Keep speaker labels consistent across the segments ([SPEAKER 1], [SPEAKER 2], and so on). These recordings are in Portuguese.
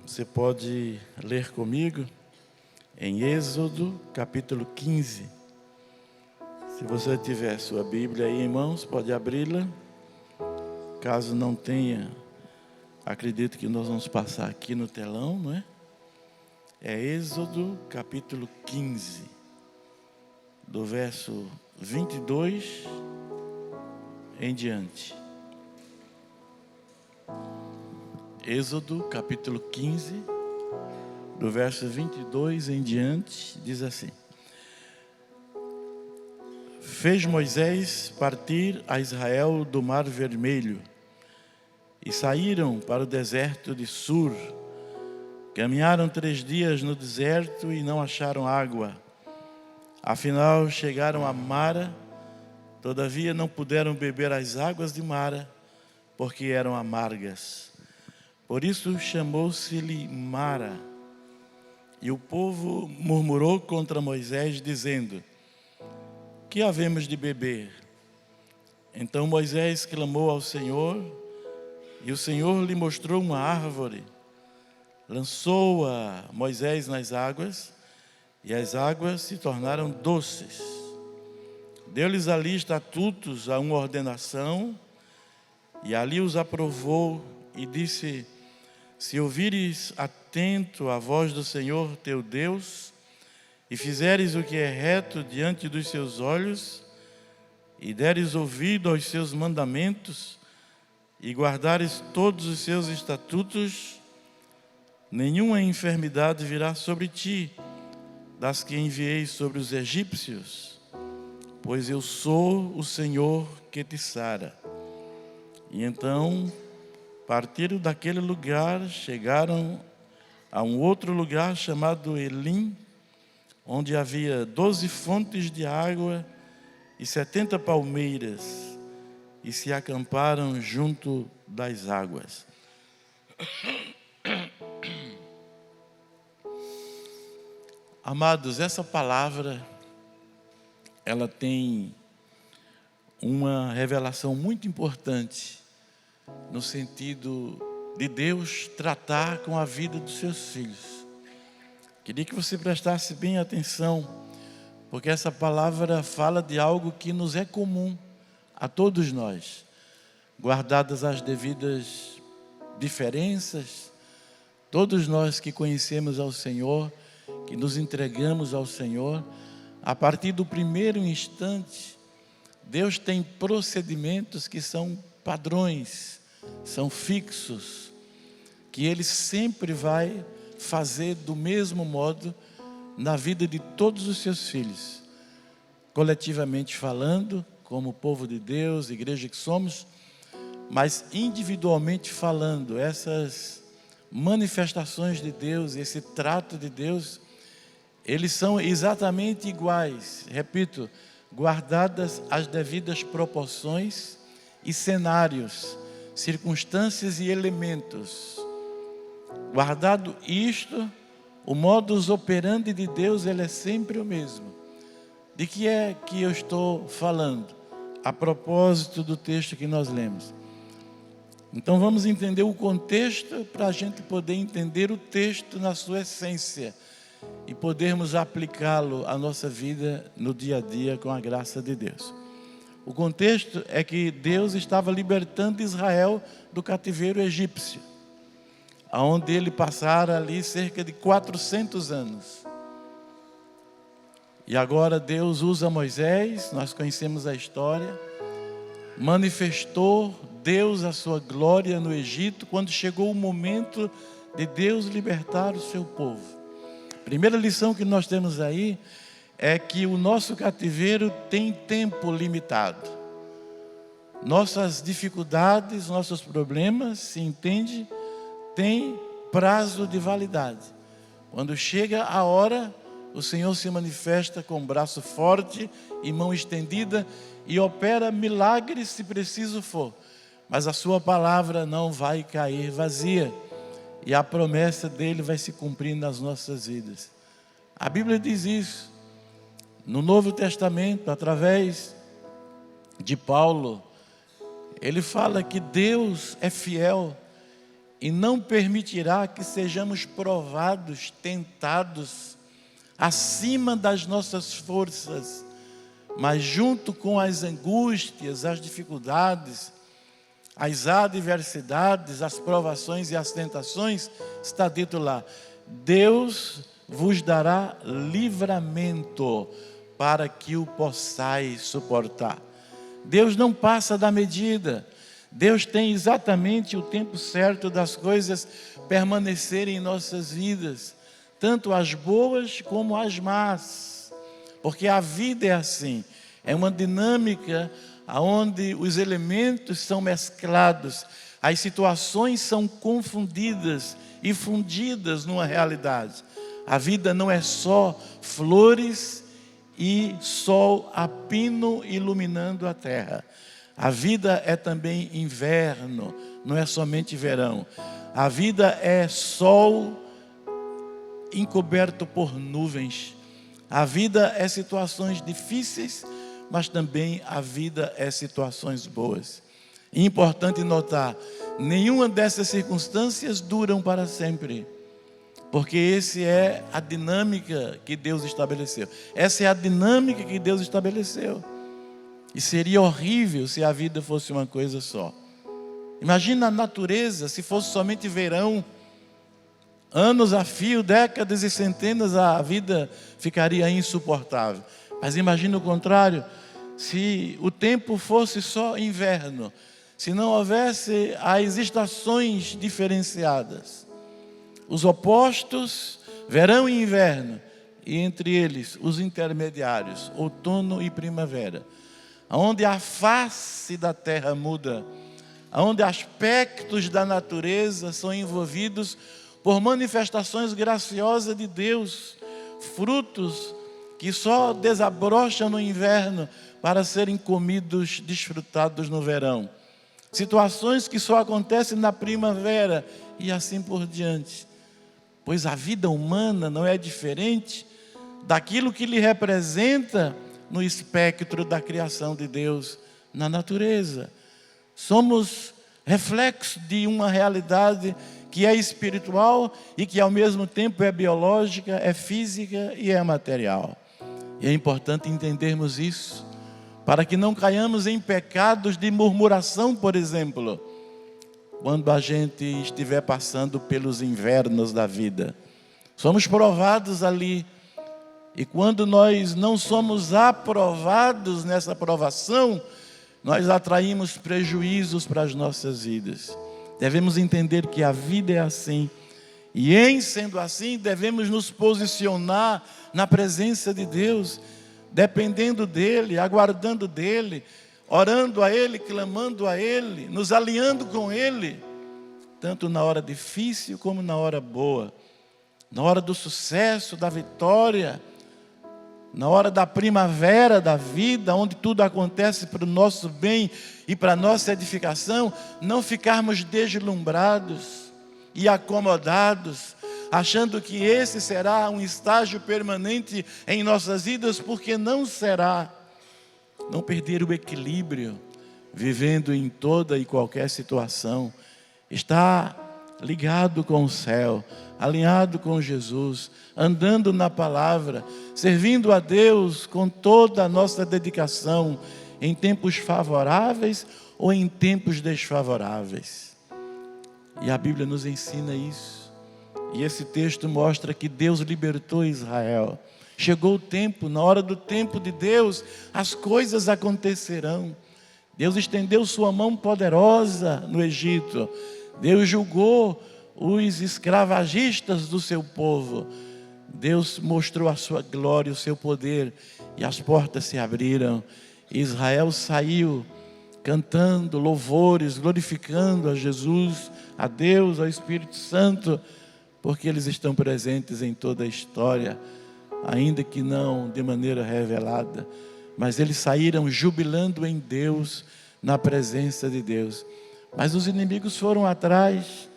[SPEAKER 1] Você pode ler comigo em Êxodo capítulo 15. Se você tiver sua Bíblia aí em mãos, pode abri-la. Caso não tenha, acredito que nós vamos passar aqui no telão, não é? É Êxodo capítulo 15, do verso 22 em diante. Êxodo capítulo 15, do verso 22 em diante, diz assim: Fez Moisés partir a Israel do Mar Vermelho, e saíram para o deserto de Sur. Caminharam 3 dias no deserto e não acharam água. Afinal chegaram a Mara, todavia não puderam beber as águas de Mara, porque eram amargas. Por isso chamou-se-lhe Mara. E o povo murmurou contra Moisés, dizendo: Que havemos de beber? Então Moisés clamou ao Senhor, e o Senhor lhe mostrou uma árvore. Lançou-a Moisés nas águas, e as águas se tornaram doces. Deu-lhes ali estatutos a uma ordenação, e ali os aprovou, e disse: Se ouvires atento a voz do Senhor teu Deus, e fizeres o que é reto diante dos seus olhos, e deres ouvido aos seus mandamentos, e guardares todos os seus estatutos, nenhuma enfermidade virá sobre ti, das que enviei sobre os egípcios, pois eu sou o Senhor que te sara. E então partiram daquele lugar, chegaram a um outro lugar chamado Elim, onde havia 12 fontes de água e 70 palmeiras, e se acamparam junto das águas. Amados, essa palavra, ela tem uma revelação muito importante, no sentido de Deus tratar com a vida dos seus filhos. Queria que você prestasse bem atenção, porque essa palavra fala de algo que nos é comum a todos nós, guardadas as devidas diferenças. Todos nós que conhecemos ao Senhor, que nos entregamos ao Senhor, a partir do primeiro instante, Deus tem procedimentos que são padrões, são fixos, que Ele sempre vai fazer do mesmo modo na vida de todos os seus filhos, coletivamente falando, como povo de Deus, igreja que somos, mas individualmente falando, essas manifestações de Deus, esse trato de Deus, eles são exatamente iguais, repito, guardadas as devidas proporções e cenários, circunstâncias e elementos. Guardado isto, o modus operandi de Deus, ele é sempre o mesmo. De que é que eu estou falando? A propósito do texto que nós lemos. Então vamos entender o contexto para a gente poder entender o texto na sua essência e podermos aplicá-lo à nossa vida no dia a dia com a graça de Deus. O contexto é que Deus estava libertando Israel do cativeiro egípcio, onde ele passara ali cerca de 400 anos. E agora Deus usa Moisés, nós conhecemos a história, manifestou Deus a sua glória no Egito, quando chegou o momento de Deus libertar o seu povo. A primeira lição que nós temos aí é que o nosso cativeiro tem tempo limitado. Nossas dificuldades, nossos problemas, se entende, tem prazo de validade. Quando chega a hora, o Senhor se manifesta com braço forte e mão estendida e opera milagres se preciso for. Mas a sua palavra não vai cair vazia. E a promessa dele vai se cumprir nas nossas vidas. A Bíblia diz isso. No Novo Testamento, através de Paulo, ele fala que Deus é fiel e não permitirá que sejamos provados, tentados, acima das nossas forças, mas junto com as angústias, as dificuldades, as adversidades, as provações e as tentações, está dito lá: Deus vos dará livramento para que o possais suportar. Deus não passa da medida. Deus tem exatamente o tempo certo das coisas permanecerem em nossas vidas, tanto as boas como as más, porque a vida é assim, é uma dinâmica onde os elementos são mesclados, as situações são confundidas e fundidas numa realidade. A vida não é só flores e sol a pino iluminando a terra. A vida é também inverno, não é somente verão. A vida é sol encoberto por nuvens. A vida é situações difíceis, mas também a vida é situações boas. E importante notar, nenhuma dessas circunstâncias duram para sempre, porque essa é a dinâmica que Deus estabeleceu. Essa é a dinâmica que Deus estabeleceu. E seria horrível se a vida fosse uma coisa só. Imagina a natureza, se fosse somente verão, anos a fio, décadas e centenas, a vida ficaria insuportável. Mas imagina o contrário, se o tempo fosse só inverno, se não houvesse as estações diferenciadas, os opostos, verão e inverno, e entre eles os intermediários, outono e primavera, onde a face da terra muda, onde aspectos da natureza são envolvidos por manifestações graciosas de Deus, frutos que só desabrocham no inverno para serem comidos, desfrutados no verão. Situações que só acontecem na primavera e assim por diante. Pois a vida humana não é diferente daquilo que lhe representa no espectro da criação de Deus na natureza. Somos reflexo de uma realidade que é espiritual e que ao mesmo tempo é biológica, é física e é material. E é importante entendermos isso, para que não caiamos em pecados de murmuração, por exemplo, quando a gente estiver passando pelos invernos da vida. Somos provados ali. E quando nós não somos aprovados nessa provação, nós atraímos prejuízos para as nossas vidas. Devemos entender que a vida é assim. E em sendo assim, devemos nos posicionar na presença de Deus, dependendo dEle, aguardando dEle, orando a Ele, clamando a Ele, nos alinhando com Ele, tanto na hora difícil como na hora boa, na hora do sucesso, da vitória, na hora da primavera da vida, onde tudo acontece para o nosso bem e para a nossa edificação, não ficarmos deslumbrados e acomodados, achando que esse será um estágio permanente em nossas vidas, porque não será. Não perder o equilíbrio, vivendo em toda e qualquer situação, está ligado com o céu, alinhado com Jesus, andando na palavra, servindo a Deus com toda a nossa dedicação, em tempos favoráveis ou em tempos desfavoráveis. E a Bíblia nos ensina isso. E esse texto mostra que Deus libertou Israel. Chegou o tempo, na hora do tempo de Deus, as coisas acontecerão. Deus estendeu sua mão poderosa no Egito. Deus julgou os escravagistas do seu povo. Deus mostrou a sua glória, o seu poder, e as portas se abriram. Israel saiu cantando louvores, glorificando a Jesus, a Deus, ao Espírito Santo, porque eles estão presentes em toda a história, ainda que não de maneira revelada, mas eles saíram jubilando em Deus, na presença de Deus. Mas os inimigos foram atrás.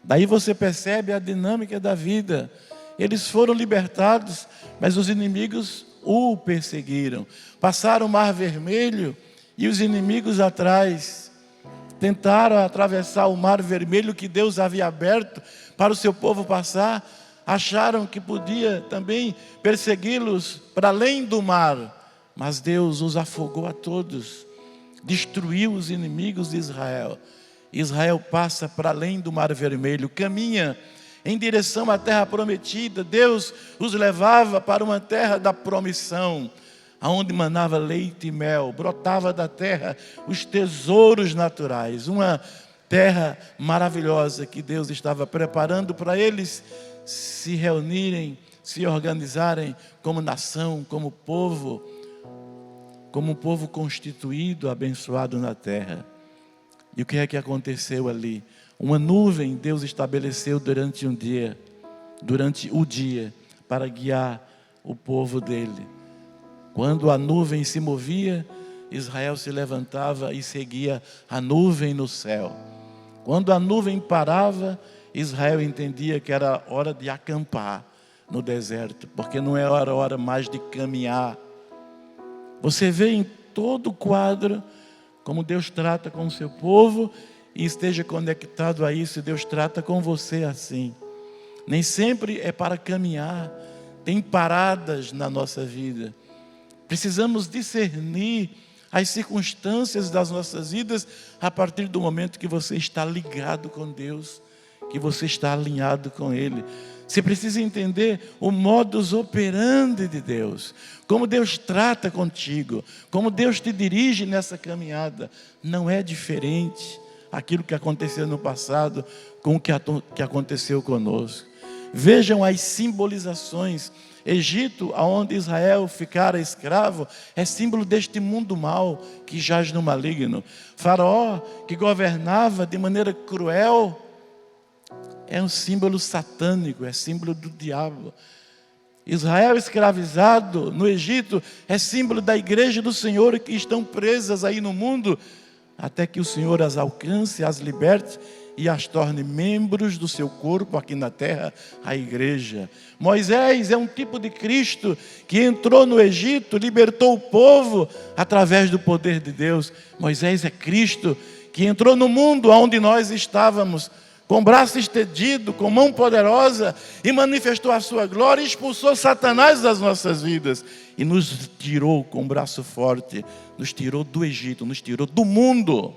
[SPEAKER 1] Daí você percebe a dinâmica da vida. Eles foram libertados, mas os inimigos o perseguiram. Passaram o Mar Vermelho e os inimigos atrás. tentaram atravessar o Mar Vermelho que Deus havia aberto para o seu povo passar, acharam que podia também persegui-los para além do mar, mas Deus os afogou a todos, destruiu os inimigos de Israel. Israel passa para além do Mar Vermelho, caminha em direção à terra prometida. Deus os levava para uma terra da promissão, aonde manava leite e mel, brotava da terra os tesouros naturais, uma terra maravilhosa que Deus estava preparando para eles se reunirem, se organizarem como nação, como um povo constituído, abençoado na terra. E o que é que aconteceu ali? Uma nuvem Deus estabeleceu durante o dia, para guiar o povo dele. Quando a nuvem se movia, Israel se levantava e seguia a nuvem no céu. Quando a nuvem parava, Israel entendia que era hora de acampar no deserto, porque não era hora mais de caminhar. Você vê em todo o quadro como Deus trata com o seu povo, e esteja conectado a isso. Deus trata com você assim. Nem sempre é para caminhar, tem paradas na nossa vida. Precisamos discernir as circunstâncias das nossas vidas a partir do momento que você está ligado com Deus, que você está alinhado com Ele. Você precisa entender o modus operandi de Deus, como Deus trata contigo, como Deus te dirige nessa caminhada. Não é diferente aquilo que aconteceu no passado com o que aconteceu conosco. Vejam as simbolizações. Egito, onde Israel ficara escravo, é símbolo deste mundo mau que jaz no maligno. Faraó, que governava de maneira cruel, é um símbolo satânico, é símbolo do diabo. Israel escravizado no Egito é símbolo da igreja do Senhor, que estão presas aí no mundo, até que o Senhor as alcance, as liberte e as torne membros do seu corpo aqui na terra, a igreja. Moisés é um tipo de Cristo que entrou no Egito, libertou o povo através do poder de Deus. Moisés é Cristo que entrou no mundo onde nós estávamos, com braço estendido, com mão poderosa, e manifestou a sua glória e expulsou Satanás das nossas vidas. E nos tirou com braço forte, nos tirou do Egito, nos tirou do mundo.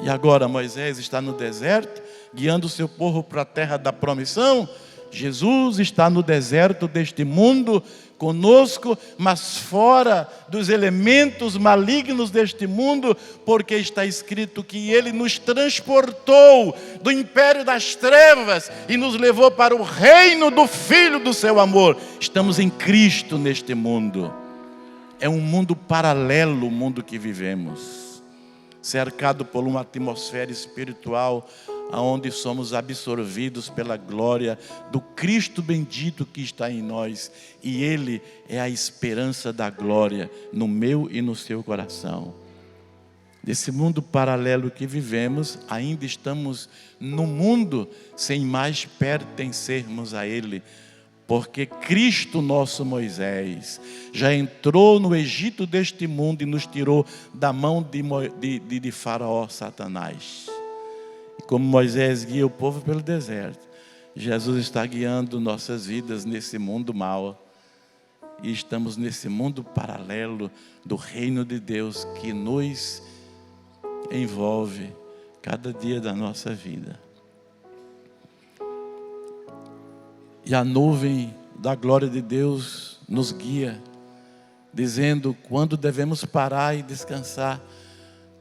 [SPEAKER 1] E agora Moisés está no deserto, guiando o seu povo para a terra da promissão. Jesus está no deserto deste mundo conosco, mas fora dos elementos malignos deste mundo, porque está escrito que Ele nos transportou do império das trevas e nos levou para o reino do Filho do seu amor. Estamos em Cristo neste mundo. É um mundo paralelo, o mundo que vivemos, cercado por uma atmosfera espiritual, onde somos absorvidos pela glória do Cristo bendito que está em nós. E Ele é a esperança da glória no meu e no seu coração. Nesse mundo paralelo que vivemos, ainda estamos no mundo sem mais pertencermos a Ele, porque Cristo, nosso Moisés, já entrou no Egito deste mundo e nos tirou da mão de Faraó, Satanás. E como Moisés guia o povo pelo deserto, Jesus está guiando nossas vidas nesse mundo mau. E estamos nesse mundo paralelo do reino de Deus que nos envolve cada dia da nossa vida. E a nuvem da glória de Deus nos guia, dizendo quando devemos parar e descansar,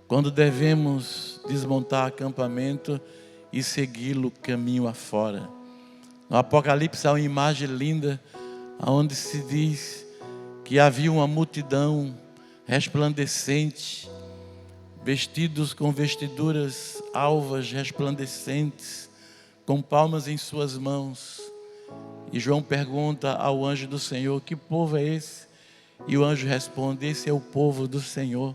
[SPEAKER 1] quando devemos desmontar acampamento e segui-lo caminho afora. No Apocalipse há uma imagem linda, onde se diz que havia uma multidão resplandecente, vestidos com vestiduras alvas resplandecentes, com palmas em suas mãos. E João pergunta ao anjo do Senhor: que povo é esse? E o anjo responde: esse é o povo do Senhor.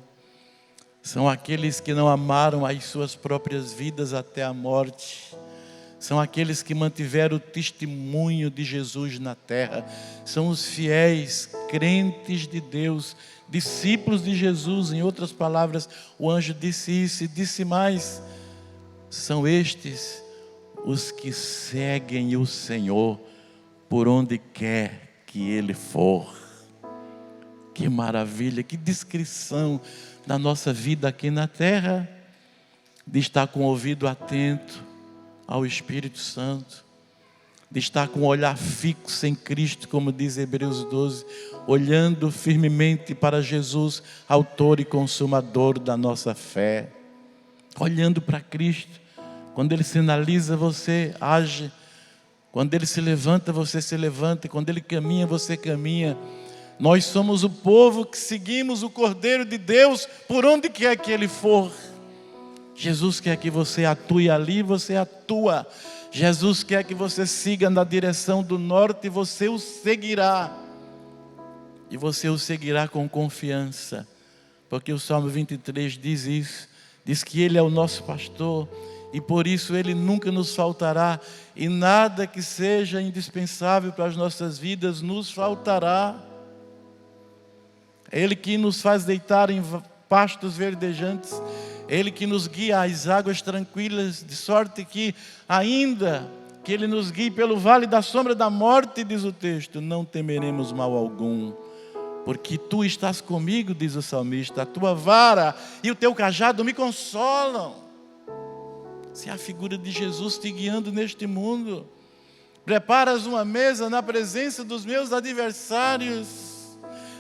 [SPEAKER 1] São aqueles que não amaram as suas próprias vidas até a morte. São aqueles que mantiveram o testemunho de Jesus na terra. São os fiéis, crentes de Deus, discípulos de Jesus. Em outras palavras, o anjo disse isso e disse mais. São estes os que seguem o Senhor por onde quer que Ele for. Que maravilha, que descrição da nossa vida aqui na terra, de estar com o ouvido atento ao Espírito Santo, de estar com o olhar fixo em Cristo, como diz Hebreus 12, olhando firmemente para Jesus, autor e consumador da nossa fé, olhando para Cristo. Quando Ele sinaliza, você age. Quando Ele se levanta, você se levanta. Quando Ele caminha, você caminha. Nós somos o povo que seguimos o Cordeiro de Deus por onde quer que Ele for. Jesus quer que você atue ali, você atua. Jesus quer que você siga na direção do norte, você o seguirá. E você o seguirá com confiança. Porque o Salmo 23 diz isso. Diz que Ele é o nosso pastor e por isso Ele nunca nos faltará. E nada que seja indispensável para as nossas vidas nos faltará. É Ele que nos faz deitar em pastos verdejantes. Ele que nos guia às águas tranquilas, de sorte que, ainda que Ele nos guie pelo vale da sombra da morte, diz o texto, não temeremos mal algum, porque Tu estás comigo, diz o salmista, a Tua vara e o Teu cajado me consolam. Se é a figura de Jesus te guiando neste mundo. Preparas uma mesa na presença dos meus adversários.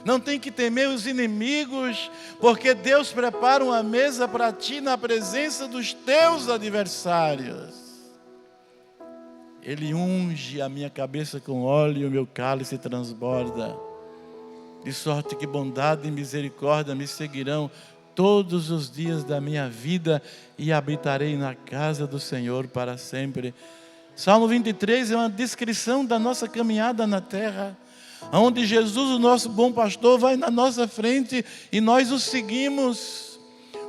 [SPEAKER 1] Não tem que temer os inimigos, porque Deus prepara uma mesa para ti na presença dos teus adversários. Ele unge a minha cabeça com óleo e o meu cálice transborda. De sorte que bondade e misericórdia me seguirão todos os dias da minha vida e habitarei na casa do Senhor para sempre. Salmo 23 é uma descrição da nossa caminhada na terra, onde Jesus, o nosso bom pastor, vai na nossa frente e nós o seguimos.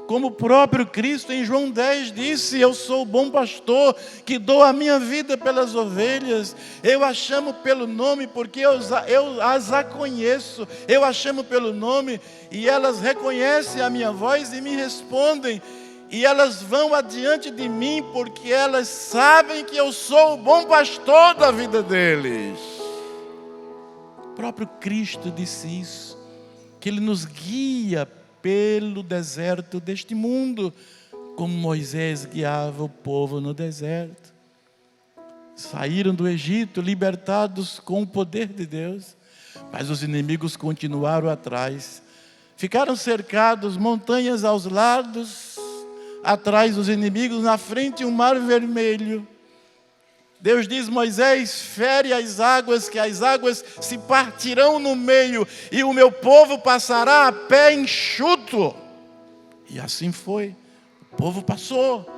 [SPEAKER 1] Como o próprio Cristo em João 10 disse, eu sou o bom pastor que dou a minha vida pelas ovelhas. Eu as chamo pelo nome porque eu as conheço. Eu as chamo pelo nome e elas reconhecem a minha voz e me respondem. E elas vão adiante de mim porque elas sabem que eu sou o bom pastor da vida deles. O próprio Cristo disse isso, que Ele nos guia pelo deserto deste mundo, como Moisés guiava o povo no deserto. Saíram do Egito libertados com o poder de Deus, mas os inimigos continuaram atrás. Ficaram cercados, montanhas aos lados, atrás dos inimigos, na frente um mar vermelho. Deus diz, Moisés, fere as águas, que as águas se partirão no meio, e o meu povo passará a pé enxuto. E assim foi, o povo passou.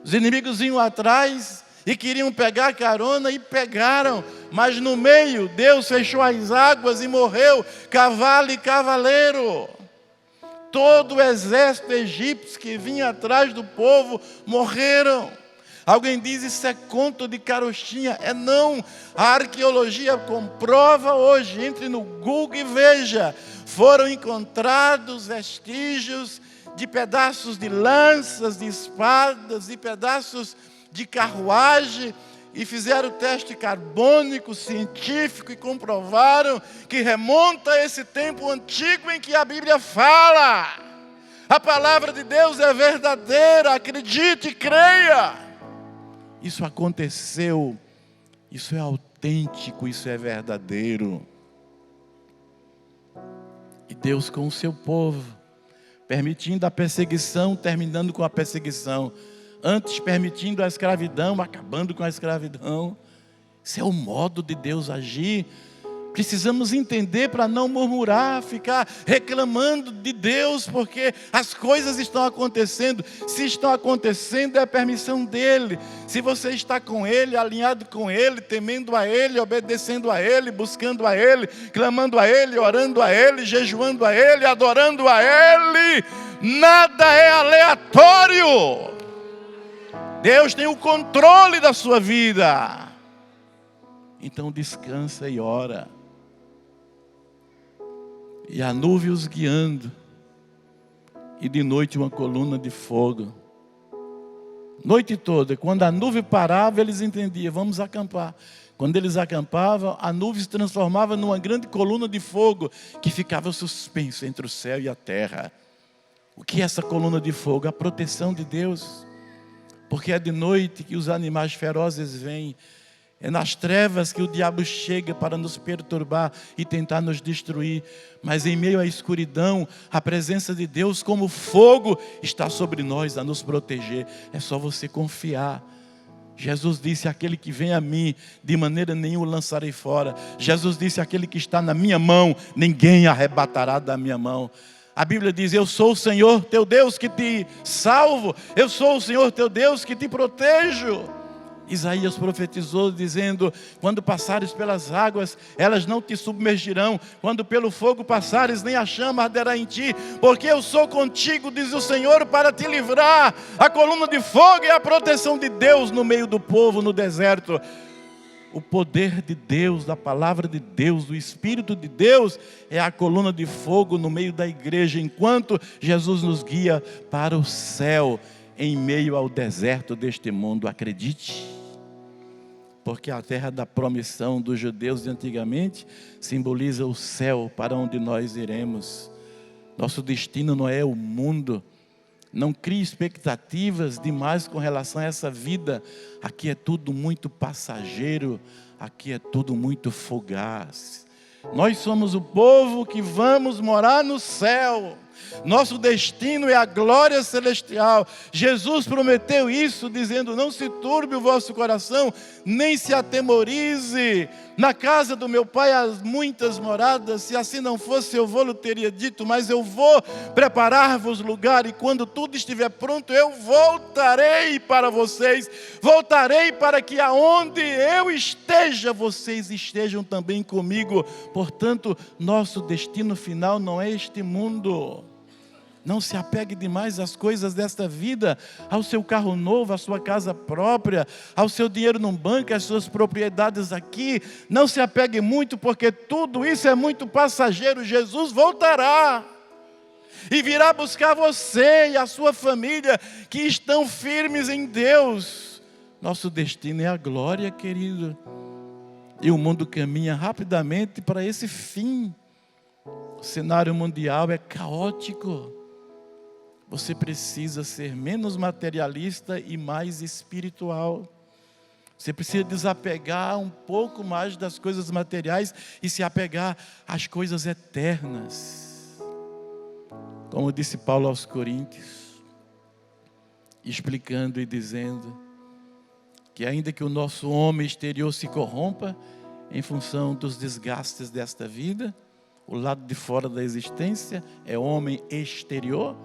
[SPEAKER 1] Os inimigos vinham atrás e queriam pegar carona, e pegaram. Mas no meio, Deus fechou as águas e morreu cavalo e cavaleiro. Todo o exército egípcio que vinha atrás do povo morreram. Alguém diz, isso é conto de carochinha. É não. A arqueologia comprova hoje. Entre no Google e veja. Foram encontrados vestígios de pedaços de lanças, de espadas, de pedaços de carruagem. E fizeram teste carbônico científico e comprovaram que remonta a esse tempo antigo em que a Bíblia fala. A palavra de Deus é verdadeira. Acredite e creia. Isso aconteceu, isso é autêntico, isso é verdadeiro. E Deus com o seu povo, permitindo a perseguição, terminando com a perseguição. Antes permitindo a escravidão, acabando com a escravidão. Esse é o modo de Deus agir. Precisamos entender para não murmurar, ficar reclamando de Deus, porque as coisas estão acontecendo. Se estão acontecendo, é a permissão dEle. Se você está com Ele, alinhado com Ele, temendo a Ele, obedecendo a Ele, buscando a Ele, clamando a Ele, orando a Ele, jejuando a Ele, adorando a Ele, nada é aleatório. Deus tem o controle da sua vida. Então descansa e ora. E a nuvem os guiando. E de noite uma coluna de fogo. Noite toda, quando a nuvem parava, eles entendiam, vamos acampar. Quando eles acampavam, a nuvem se transformava numa grande coluna de fogo que ficava suspenso entre o céu e a terra. O que é essa coluna de fogo? A proteção de Deus. Porque é de noite que os animais ferozes vêm. É nas trevas que o diabo chega para nos perturbar e tentar nos destruir. Mas em meio à escuridão, a presença de Deus como fogo está sobre nós a nos proteger. É só você confiar. Jesus disse, aquele que vem a mim, de maneira nenhuma o lançarei fora. Jesus disse, aquele que está na minha mão, ninguém arrebatará da minha mão. A Bíblia diz, eu sou o Senhor teu Deus que te salvo. Eu sou o Senhor teu Deus que te protejo. Isaías profetizou dizendo, quando passares pelas águas, elas não te submergirão. Quando pelo fogo passares, nem a chama arderá em ti. Porque eu sou contigo, diz o Senhor, para te livrar. A coluna de fogo é a proteção de Deus no meio do povo, no deserto. O poder de Deus, da palavra de Deus, do Espírito de Deus, é a coluna de fogo no meio da igreja, enquanto Jesus nos guia para o céu, em meio ao deserto deste mundo. Acredite. Porque a terra da promissão dos judeus de antigamente simboliza o céu para onde nós iremos. Nosso destino não é o mundo. Não crie expectativas demais com relação a essa vida. Aqui é tudo muito passageiro. Aqui é tudo muito fugaz. Nós somos o povo que vamos morar no céu. Nosso destino é a glória celestial. Jesus prometeu isso, dizendo, não se turbe o vosso coração, nem se atemorize. Na casa do meu pai há muitas moradas, se assim não fosse eu vou-lhe teria dito, mas eu vou preparar-vos lugar, e quando tudo estiver pronto, eu voltarei para vocês. Voltarei para que aonde eu esteja, vocês estejam também comigo. Portanto, nosso destino final não é este mundo. Não se apegue demais às coisas desta vida, ao seu carro novo, à sua casa própria, ao seu dinheiro num banco, às suas propriedades aqui. Não se apegue muito, porque tudo isso é muito passageiro. Jesus voltará e virá buscar você e a sua família que estão firmes em Deus. Nosso destino é a glória, querido. E o mundo caminha rapidamente para esse fim. O cenário mundial é caótico. Você precisa ser menos materialista e mais espiritual. Você precisa desapegar um pouco mais das coisas materiais e se apegar às coisas eternas. Como disse Paulo aos Coríntios, explicando e dizendo que ainda que o nosso homem exterior se corrompa em função dos desgastes desta vida, o lado de fora da existência é homem exterior.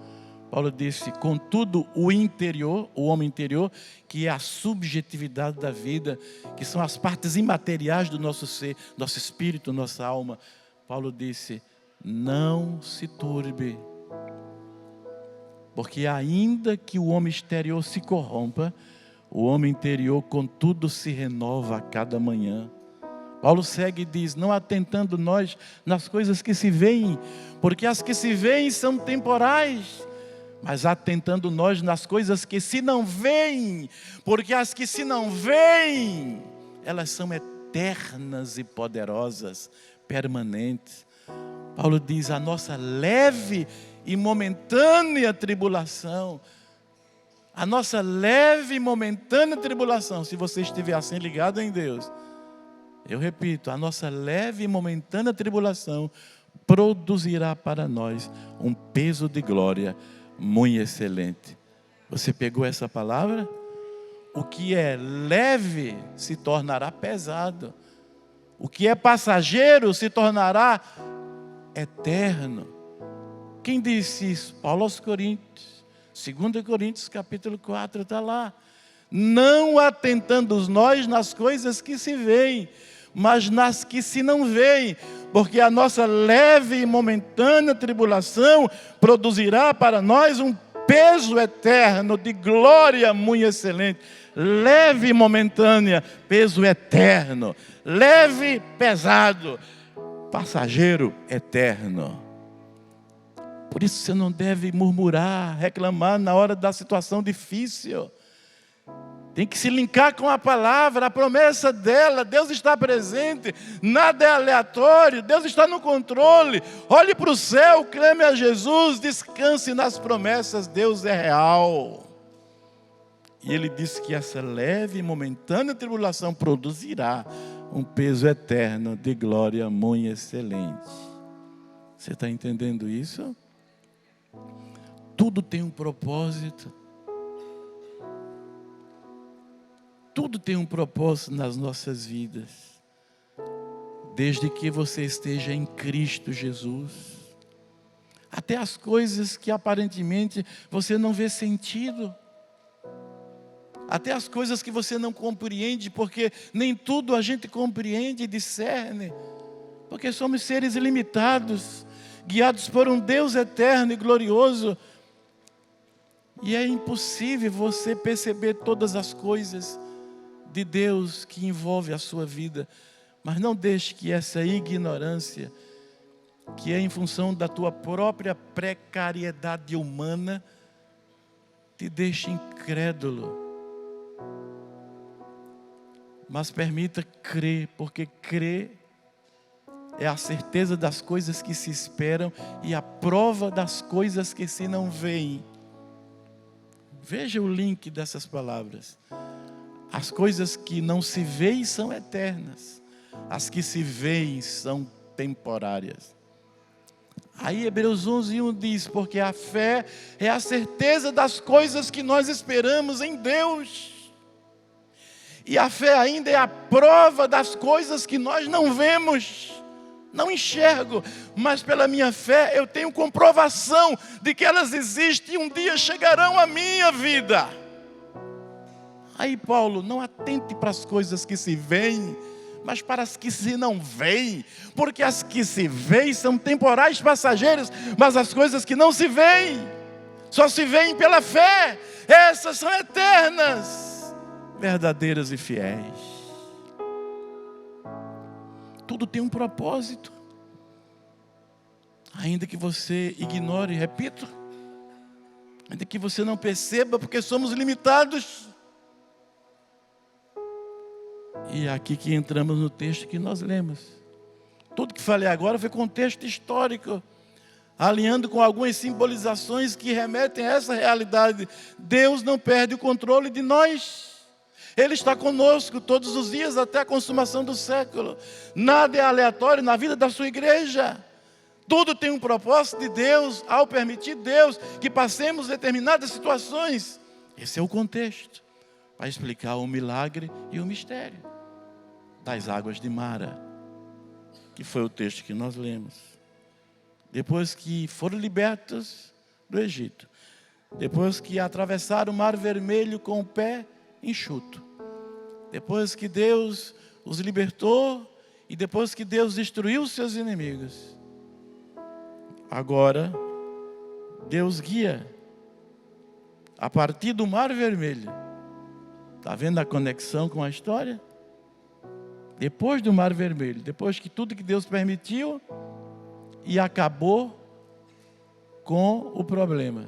[SPEAKER 1] Paulo disse, contudo, o interior, o homem interior, que é a subjetividade da vida, que são as partes imateriais do nosso ser, nosso espírito, nossa alma. Paulo disse, não se turbe, porque ainda que o homem exterior se corrompa, o homem interior, contudo, se renova a cada manhã. Paulo segue e diz, não atentando nós nas coisas que se veem, porque as que se veem são temporais, mas atentando nós nas coisas que se não veem, porque as que se não veem, elas são eternas e poderosas, permanentes. Paulo diz, a nossa leve e momentânea tribulação, a nossa leve e momentânea tribulação, se você estiver assim ligado em Deus, eu repito, a nossa leve e momentânea tribulação produzirá para nós um peso de glória muito excelente. Você pegou essa palavra? O que é leve se tornará pesado. O que é passageiro se tornará eterno. Quem disse isso? Paulo aos Coríntios. 2 Coríntios capítulo 4 está lá. Não atentando nós nas coisas que se veem, mas nas que se não veem, porque a nossa leve e momentânea tribulação produzirá para nós um peso eterno de glória muito excelente. Leve e momentânea, peso eterno. Leve, pesado, passageiro eterno. Por isso você não deve murmurar, reclamar na hora da situação difícil. Tem que se linkar com a palavra, a promessa dela. Deus está presente, nada é aleatório, Deus está no controle. Olhe para o céu, clame a Jesus, descanse nas promessas, Deus é real. E Ele disse que essa leve e momentânea tribulação produzirá um peso eterno de glória muito excelente. Você está entendendo isso? Tudo tem um propósito. Tudo tem um propósito nas nossas vidas. Desde que você esteja em Cristo Jesus. Até as coisas que aparentemente você não vê sentido. Até as coisas que você não compreende, porque nem tudo a gente compreende e discerne. Porque somos seres ilimitados, guiados por um Deus eterno e glorioso. E é impossível você perceber todas as coisas de Deus que envolve a sua vida. Mas não deixe que essa ignorância, que é em função da tua própria precariedade humana, te deixe incrédulo. Mas permita crer, porque crer é a certeza das coisas que se esperam e a prova das coisas que se não veem. Veja o link dessas palavras. As coisas que não se veem são eternas. As que se veem são temporárias. Aí Hebreus 11:1 diz, porque a fé é a certeza das coisas que nós esperamos em Deus. E a fé ainda é a prova das coisas que nós não vemos. Não enxergo, mas pela minha fé eu tenho comprovação de que elas existem e um dia chegarão à minha vida. Aí Paulo, não atente para as coisas que se veem, mas para as que se não veem. Porque as que se veem são temporais, passageiras, mas as coisas que não se veem, só se veem pela fé. Essas são eternas, verdadeiras e fiéis. Tudo tem um propósito. Ainda que você ignore, repito, ainda que você não perceba, porque somos limitados. E é aqui que entramos no texto que nós lemos. Tudo que falei agora foi contexto histórico, alinhando com algumas simbolizações que remetem a essa realidade. Deus não perde o controle de nós. Ele está conosco todos os dias até a consumação do século. Nada é aleatório na vida da sua igreja. Tudo tem um propósito de Deus, ao permitir Deus que passemos determinadas situações. Esse é o contexto, para explicar o milagre e o mistério das águas de Mara, que foi o texto que nós lemos. Depois que foram libertos do Egito, depois que atravessaram o Mar Vermelho com o pé enxuto, depois que Deus os libertou e depois que Deus destruiu os seus inimigos, agora Deus guia a partir do Mar Vermelho. Está vendo a conexão com a história? Depois do Mar Vermelho, depois que tudo que Deus permitiu e acabou com o problema,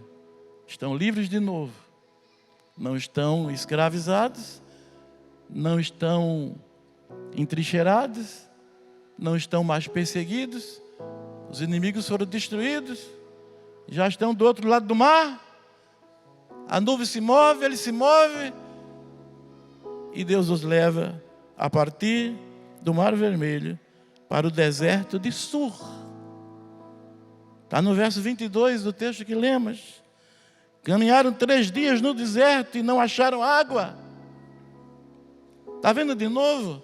[SPEAKER 1] estão livres de novo. Não estão escravizados, não estão entrincheirados, não estão mais perseguidos, os inimigos foram destruídos, já estão do outro lado do mar, a nuvem se move, ele se move, e Deus os leva a partir do Mar Vermelho para o deserto de Sur. Está no verso 22 do texto que lemos. Caminharam 3 dias no deserto e não acharam água. Está vendo de novo?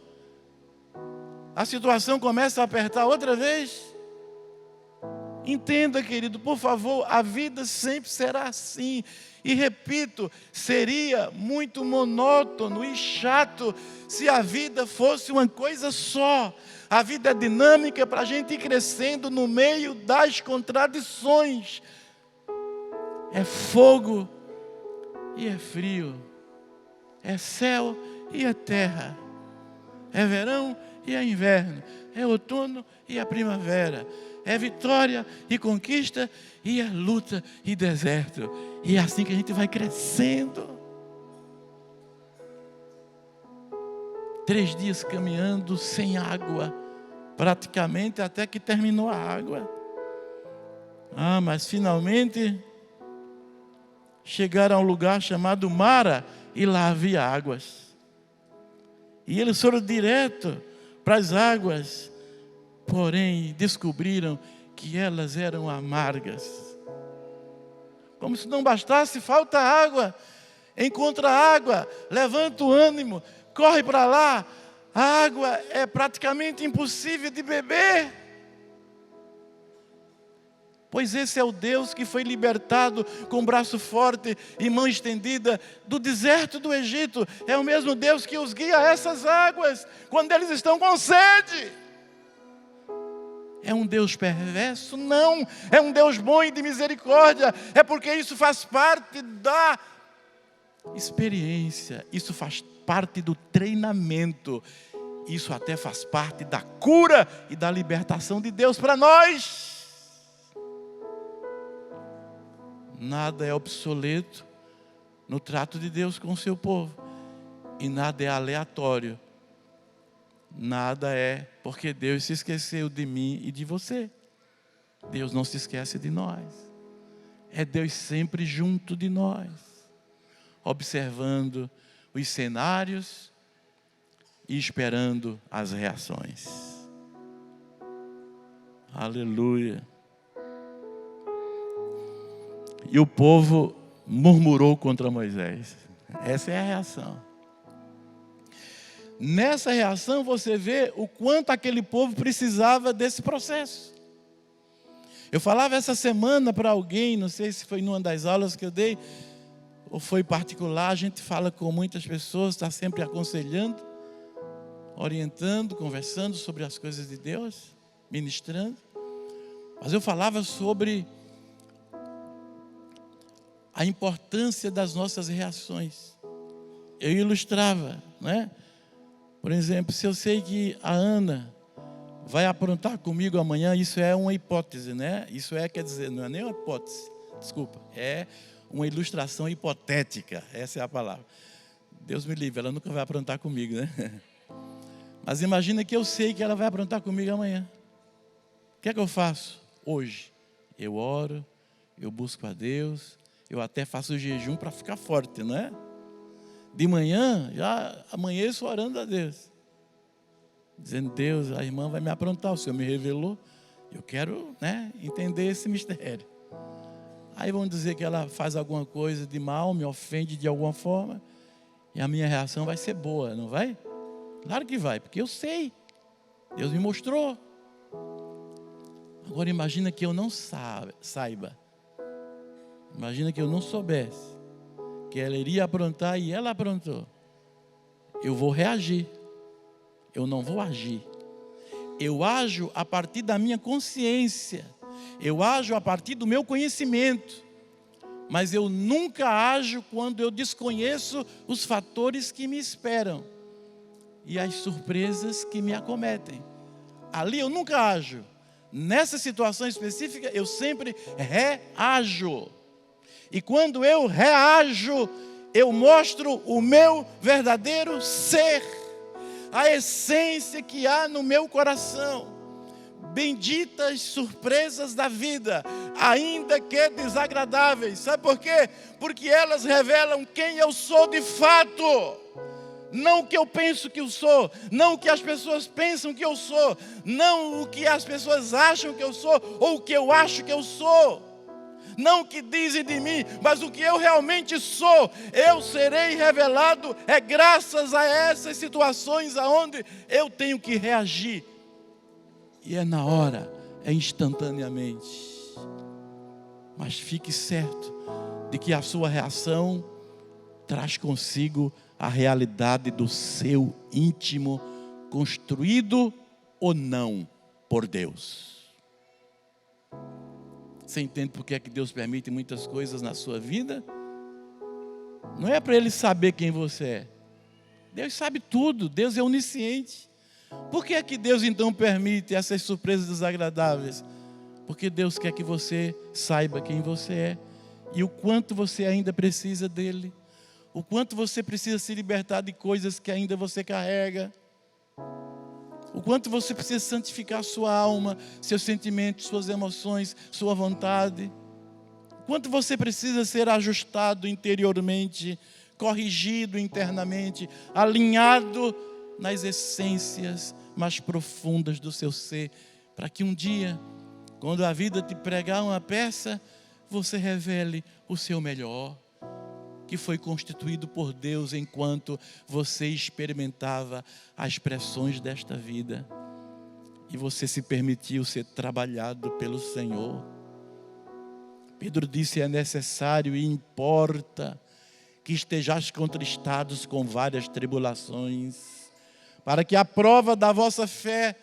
[SPEAKER 1] A situação começa a apertar outra vez. Entenda, querido, por favor, a vida sempre será assim. E repito, seria muito monótono e chato se a vida fosse uma coisa só. A vida é dinâmica para a gente ir crescendo no meio das contradições. é fogo e é frio, é céu e é terra, é verão e é inverno, é outono e é primavera, é vitória e conquista e é luta e deserto. E é assim que a gente vai crescendo. 3 dias caminhando sem água, praticamente até que terminou a água. Mas finalmente chegaram a um lugar chamado Mara e lá havia águas. E eles foram direto para as águas, porém descobriram que elas eram amargas. Como se não bastasse, falta água. Encontra água, levanta o ânimo, corre para lá. A água é praticamente impossível de beber. Pois esse é o Deus que foi libertado com braço forte e mão estendida do deserto do Egito. É o mesmo Deus que os guia a essas águas quando eles estão com sede. É um Deus perverso? Não. É um Deus bom e de misericórdia. É porque isso faz parte da experiência. Isso faz parte do treinamento. Isso até faz parte da cura e da libertação de Deus para nós. Nada é obsoleto no trato de Deus com o seu povo. E nada é aleatório. Nada é porque Deus se esqueceu de mim e de você. Deus não se esquece de nós. É Deus sempre junto de nós, observando os cenários e esperando as reações. Aleluia. E o povo murmurou contra Moisés. Essa é a reação. Nessa reação você vê o quanto aquele povo precisava desse processo. Eu falava essa semana para alguém, não sei se foi numa das aulas que eu dei, ou foi particular, a gente fala com muitas pessoas, está sempre aconselhando, orientando, conversando sobre as coisas de Deus, ministrando. Mas eu falava sobre a importância das nossas reações. Eu ilustrava, né? Por exemplo, se eu sei que a Ana vai aprontar comigo amanhã, isso é uma hipótese, né? Isso quer dizer, não é nem uma hipótese, desculpa, é uma ilustração hipotética, essa é a palavra. Deus me livre, ela nunca vai aprontar comigo, né? Mas imagina que eu sei que ela vai aprontar comigo amanhã. O que é que eu faço hoje? Eu oro, eu busco a Deus, eu até faço jejum para ficar forte, não é? De manhã, já amanheço orando a Deus, dizendo: Deus, a irmã vai me aprontar, o Senhor me revelou, eu quero, né, entender esse mistério. Aí vão dizer que ela faz alguma coisa de mal, me ofende de alguma forma, e a minha reação vai ser boa, não vai? Claro que vai, porque eu sei, Deus me mostrou. Agora imagina que eu não saiba, imagina que eu não soubesse que ela iria aprontar e ela aprontou. Eu vou reagir, eu não vou agir. Eu ajo a partir da minha consciência, eu ajo a partir do meu conhecimento, mas eu nunca ajo quando eu desconheço os fatores que me esperam e as surpresas que me acometem. Ali eu nunca ajo. Nessa situação específica eu sempre reajo. E quando eu reajo, eu mostro o meu verdadeiro ser, a essência que há no meu coração. Benditas surpresas da vida, ainda que desagradáveis. Sabe por quê? Porque elas revelam quem eu sou de fato. Não o que eu penso que eu sou, não o que as pessoas pensam que eu sou, não o que as pessoas acham que eu sou, ou o que eu acho que eu sou. Não o que dizem de mim, mas o que eu realmente sou. Eu serei revelado graças a essas situações aonde eu tenho que reagir. E é na hora, é instantaneamente. Mas fique certo de que a sua reação traz consigo a realidade do seu íntimo, construído ou não por Deus. Você entende por que é que Deus permite muitas coisas na sua vida? Não é para Ele saber quem você é. Deus sabe tudo, Deus é onisciente. Por que é que Deus então permite essas surpresas desagradáveis? Porque Deus quer que você saiba quem você é e o quanto você ainda precisa dEle. O quanto você precisa se libertar de coisas que ainda você carrega. O quanto você precisa santificar sua alma, seus sentimentos, suas emoções, sua vontade. O quanto você precisa ser ajustado interiormente, corrigido internamente, alinhado nas essências mais profundas do seu ser, para que um dia, quando a vida te pregar uma peça, você revele o seu melhor, que foi constituído por Deus enquanto você experimentava as pressões desta vida e você se permitiu ser trabalhado pelo Senhor. Pedro disse: é necessário e importa que estejais contristados com várias tribulações, para que a prova da vossa fé,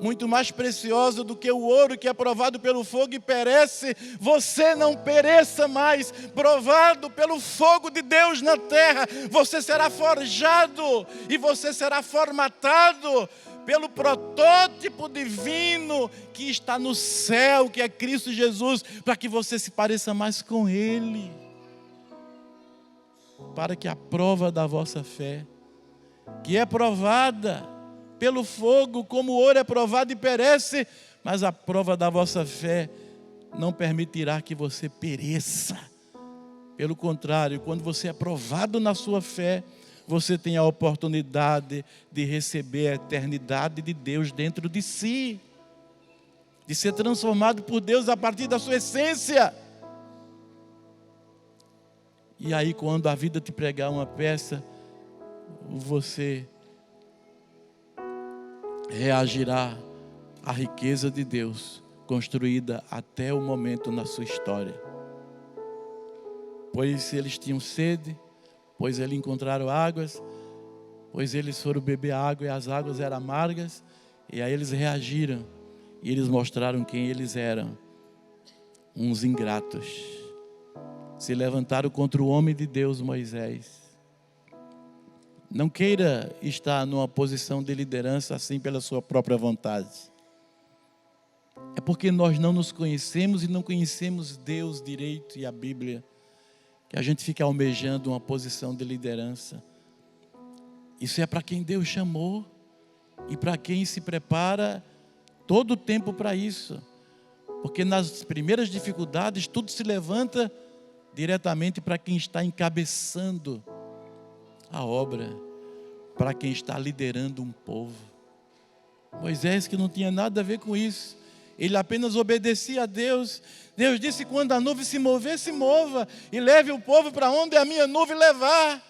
[SPEAKER 1] muito mais preciosa do que o ouro que é provado pelo fogo e perece, você não pereça mais. Provado pelo fogo de Deus na terra, você será forjado e você será formatado pelo protótipo divino que está no céu, que é Cristo Jesus, para que você se pareça mais com Ele. Para que a prova da vossa fé, que é provada pelo fogo, como o ouro é provado e perece, mas a prova da vossa fé não permitirá que você pereça. Pelo contrário, quando você é provado na sua fé, você tem a oportunidade de receber a eternidade de Deus dentro de si, de ser transformado por Deus a partir da sua essência. E aí, quando a vida te pregar uma peça, você reagirá à riqueza de Deus construída até o momento na sua história. Pois eles tinham sede, pois eles encontraram águas, pois eles foram beber água e as águas eram amargas, e aí eles reagiram e eles mostraram quem eles eram, uns ingratos. Se levantaram contra o homem de Deus, Moisés. Não queira estar numa posição de liderança assim pela sua própria vontade. É porque nós não nos conhecemos e não conhecemos Deus direito e a Bíblia, que a gente fica almejando uma posição de liderança. Isso é para quem Deus chamou e para quem se prepara todo o tempo para isso. Porque nas primeiras dificuldades tudo se levanta diretamente para quem está encabeçando a obra, para quem está liderando um povo. Moisés, que não tinha nada a ver com isso, ele apenas obedecia a Deus. Deus disse: quando a nuvem se mover, se mova, e leve o povo para onde a minha nuvem levar.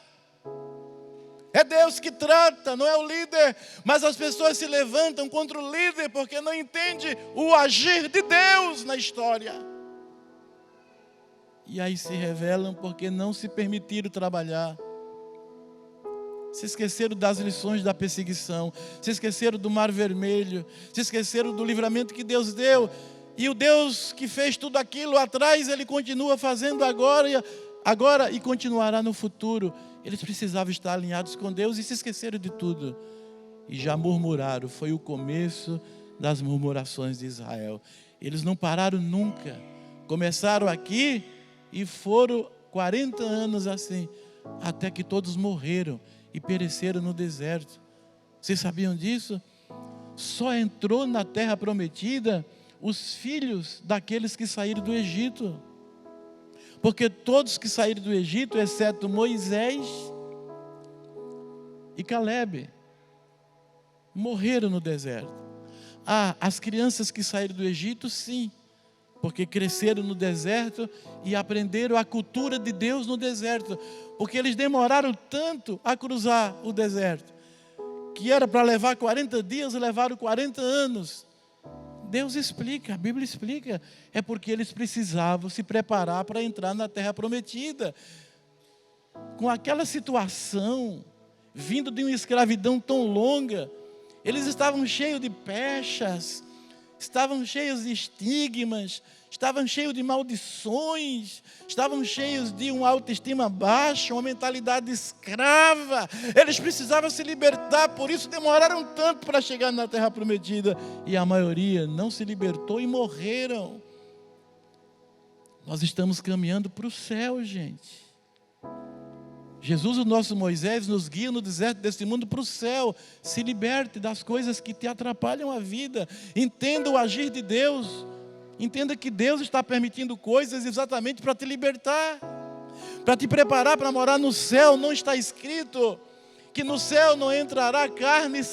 [SPEAKER 1] É Deus que trata, não é o líder. Mas as pessoas se levantam contra o líder porque não entendem o agir de Deus na história. E aí se revelam porque não se permitiram trabalhar. Se esqueceram das lições da perseguição, se esqueceram do Mar Vermelho, se esqueceram do livramento que Deus deu. E o Deus que fez tudo aquilo atrás, Ele continua fazendo agora e continuará no futuro. Eles precisavam estar alinhados com Deus e se esqueceram de tudo. E já murmuraram, foi o começo das murmurações de Israel. Eles não pararam nunca. Começaram aqui e foram 40 anos assim, até que todos morreram e pereceram no deserto. Vocês sabiam disso? Só entrou na terra prometida os filhos daqueles que saíram do Egito. Porque todos que saíram do Egito, exceto Moisés e Calebe, morreram no deserto. As crianças que saíram do Egito, sim, porque cresceram no deserto e aprenderam a cultura de Deus no deserto. Porque eles demoraram tanto a cruzar o deserto, que era para levar 40 dias, levaram 40 anos. Deus explica, a Bíblia explica. É porque eles precisavam se preparar para entrar na terra prometida. Com aquela situação, vindo de uma escravidão tão longa, eles estavam cheios de pechas, estavam cheios de estigmas, estavam cheios de maldições, estavam cheios de uma autoestima baixa, uma mentalidade escrava. Eles precisavam se libertar, por isso demoraram tanto para chegar na terra prometida. E a maioria não se libertou e morreram. Nós estamos caminhando para o céu, gente. Jesus, o nosso Moisés, nos guia no deserto desse mundo para o céu. Se liberte das coisas que te atrapalham a vida. Entenda o agir de Deus. Entenda que Deus está permitindo coisas exatamente para te libertar, para te preparar para morar no céu. Não está escrito que no céu não entrará carne e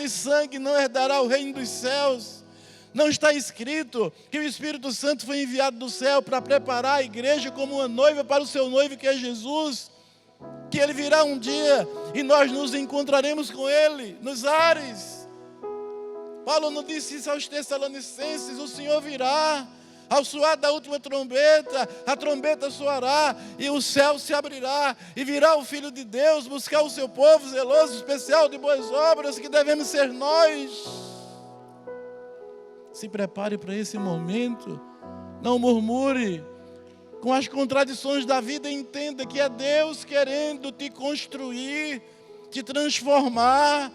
[SPEAKER 1] sangue não herdará o reino dos céus. Não está escrito que o Espírito Santo foi enviado do céu para preparar a igreja como uma noiva para o seu noivo, que é Jesus. Que Ele virá um dia e nós nos encontraremos com Ele nos ares. Paulo não disse isso aos Tessalonicenses: o Senhor virá, ao soar da última trombeta, a trombeta soará e o céu se abrirá, e virá o Filho de Deus buscar o seu povo zeloso, especial de boas obras, que devemos ser nós. Se prepare para esse momento. Não murmure com as contradições da vida. Entenda que é Deus querendo te construir, te transformar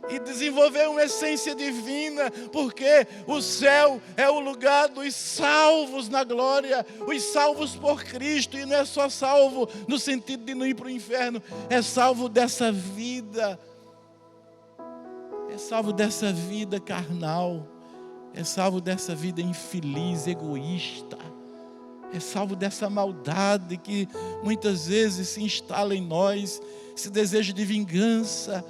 [SPEAKER 1] e desenvolver uma essência divina, porque o céu é o lugar dos salvos na glória, os salvos por Cristo. E não é só salvo no sentido de não ir para o inferno, é salvo dessa vida, é salvo dessa vida carnal, é salvo dessa vida infeliz, egoísta, é salvo dessa maldade que muitas vezes se instala em nós, esse desejo de vingança,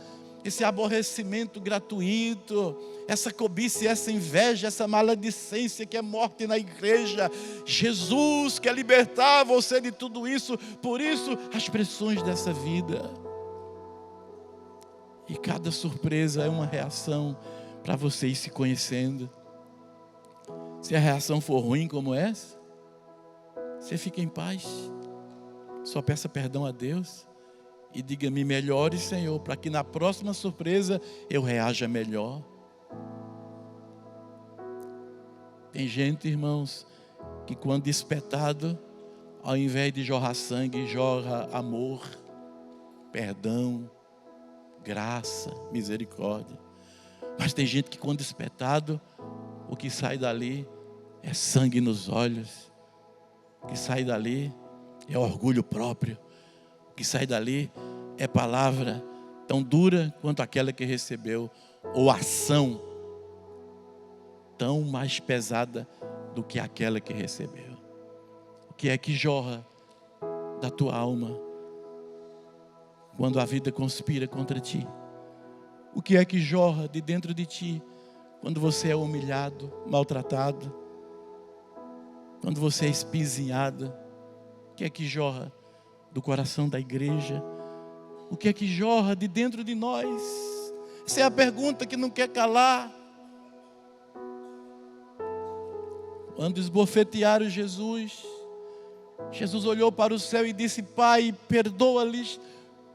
[SPEAKER 1] esse aborrecimento gratuito, essa cobiça, essa inveja, essa maledicência que é morte na igreja. Jesus quer libertar você de tudo isso. Por isso, as pressões dessa vida. E cada surpresa é uma reação para você ir se conhecendo. Se a reação for ruim como essa, você fica em paz. Só peça perdão a Deus e diga: me melhore, Senhor, para que na próxima surpresa eu reaja melhor. Tem gente, irmãos, que quando espetado, ao invés de jorrar sangue, jorra amor, perdão, graça, misericórdia. Mas tem gente que quando espetado, o que sai dali é sangue nos olhos. O que sai dali é orgulho próprio. O que sai dali é palavra tão dura quanto aquela que recebeu, ou ação tão mais pesada do que aquela que recebeu. O que é que jorra da tua alma quando a vida conspira contra ti? O que é que jorra de dentro de ti quando você é humilhado, maltratado, quando você é espizinhado? O que é que jorra do coração da igreja? O que é que jorra de dentro de nós? Essa é a pergunta que não quer calar. Quando esbofetearam Jesus, Jesus olhou para o céu e disse: Pai, perdoa-lhes,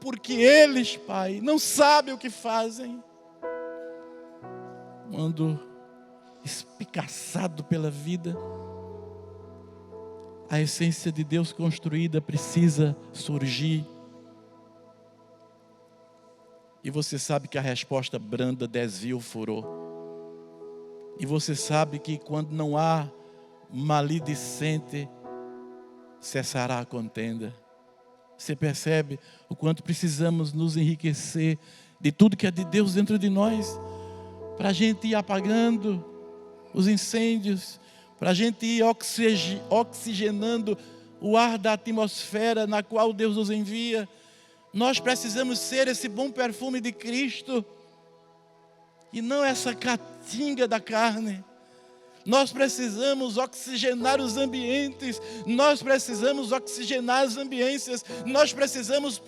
[SPEAKER 1] porque eles, Pai, não sabem o que fazem. Quando espicaçado pela vida, a essência de Deus construída precisa surgir. E você sabe que a resposta branda desvia o furor. E você sabe que quando não há maledicente, cessará a contenda. Você percebe o quanto precisamos nos enriquecer de tudo que é de Deus dentro de nós, para a gente ir apagando os incêndios, para a gente ir oxigenando o ar da atmosfera na qual Deus nos envia. Nós precisamos ser esse bom perfume de Cristo e não essa caatinga da carne. Nós precisamos oxigenar os ambientes, nós precisamos oxigenar as ambiências, nós precisamos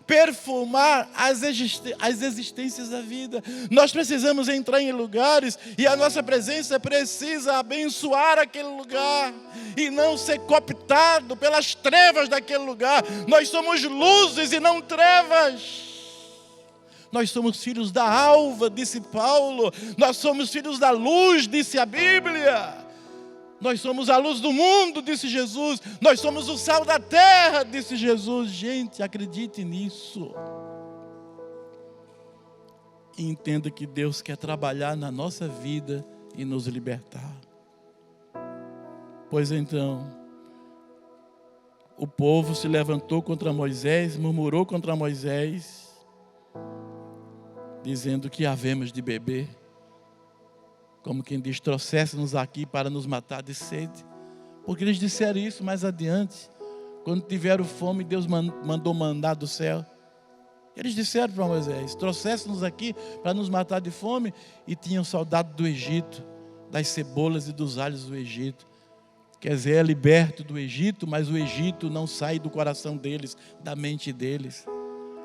[SPEAKER 1] perfumar as existências da vida. Nós precisamos entrar em lugares e a nossa presença precisa abençoar aquele lugar e não ser cooptado pelas trevas daquele lugar. Nós somos luzes e não trevas. Nós somos filhos da alva, disse Paulo. Nós somos filhos da luz, disse a Bíblia. Nós somos a luz do mundo, disse Jesus. Nós somos o sal da terra, disse Jesus. Gente, acredite nisso. E entenda que Deus quer trabalhar na nossa vida e nos libertar. Pois então, o povo se levantou contra Moisés, murmurou contra Moisés, dizendo que havemos de beber. Como quem diz, trouxesse-nos aqui para nos matar de sede. Porque eles disseram isso mais adiante. Quando tiveram fome, Deus mandou mandar do céu. Eles disseram para Moisés, trouxesse-nos aqui para nos matar de fome. E tinham saudade do Egito, das cebolas e dos alhos do Egito. Quer dizer, é liberto do Egito, mas o Egito não sai do coração deles, da mente deles.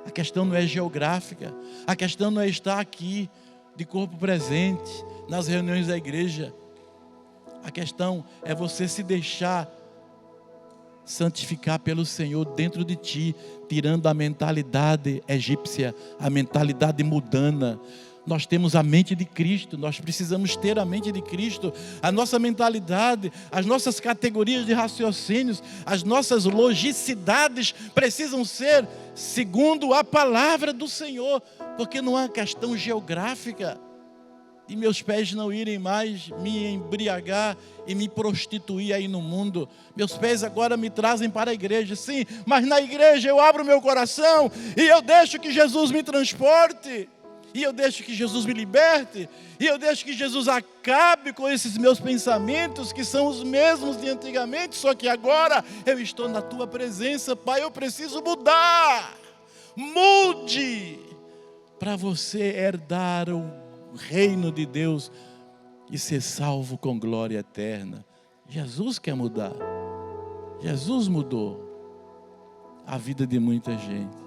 [SPEAKER 1] A questão não é geográfica, a questão não é estar aqui, de corpo presente, nas reuniões da igreja. A questão é você se deixar santificar pelo Senhor dentro de ti, tirando a mentalidade egípcia, a mentalidade mundana. Nós temos a mente de Cristo, nós precisamos ter a mente de Cristo. A nossa mentalidade, as nossas categorias de raciocínios, as nossas logicidades precisam ser segundo a palavra do Senhor, porque não é questão geográfica. E meus pés não irem mais me embriagar e me prostituir aí no mundo. Meus pés agora me trazem para a igreja, sim, mas na igreja eu abro meu coração e eu deixo que Jesus me transporte. E eu deixo que Jesus me liberte. E eu deixo que Jesus acabe com esses meus pensamentos, que são os mesmos de antigamente, só que agora eu estou na tua presença, Pai, eu preciso mudar. Mude para você herdar o reino de Deus e ser salvo com glória eterna. Jesus quer mudar. Jesus mudou a vida de muita gente.